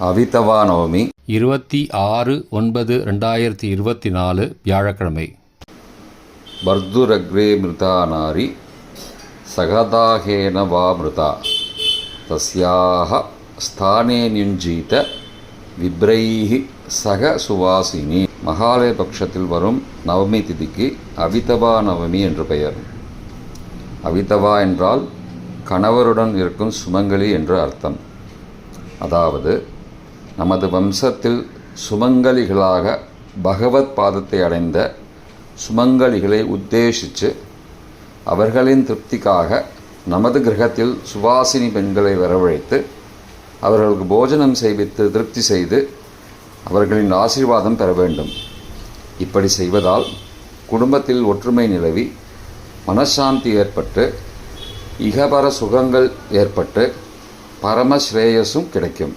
அவிதவா நவமி 26/9/2024 வியாழக்கிழமை. பர்துரக்ரே மிருதா நாரி சகதாகேன வா மிருதா தஸ்யாக ஸ்தானே நியுஞ்சீத விப்ரைஹி சக சுவாசினி. மகாலய பட்சத்தில் வரும் நவமி திதிக்கு அவிதவா நவமி என்று பெயர். அவிதவா என்றால் கணவருடன் இருக்கும் சுமங்கலி என்று அர்த்தம். அதாவது நமது வம்சத்தில் சுமங்கலிகளாக பகவத் பாதத்தை அடைந்த சுமங்கலிகளை உத்தேசித்து அவர்களின் திருப்திக்காக நமது கிரகத்தில் சுவாசினி பெண்களை வரவழைத்து அவர்களுக்கு போஜனம் செய்வித்து திருப்தி செய்து அவர்களின் ஆசீர்வாதம் பெற வேண்டும். இப்படி செய்வதால் குடும்பத்தில் ஒற்றுமை நிலவி மனசாந்தி ஏற்பட்டு இகபர சுகங்கள் ஏற்பட்டு பரமஸ்ரேயஸும் கிடைக்கும்.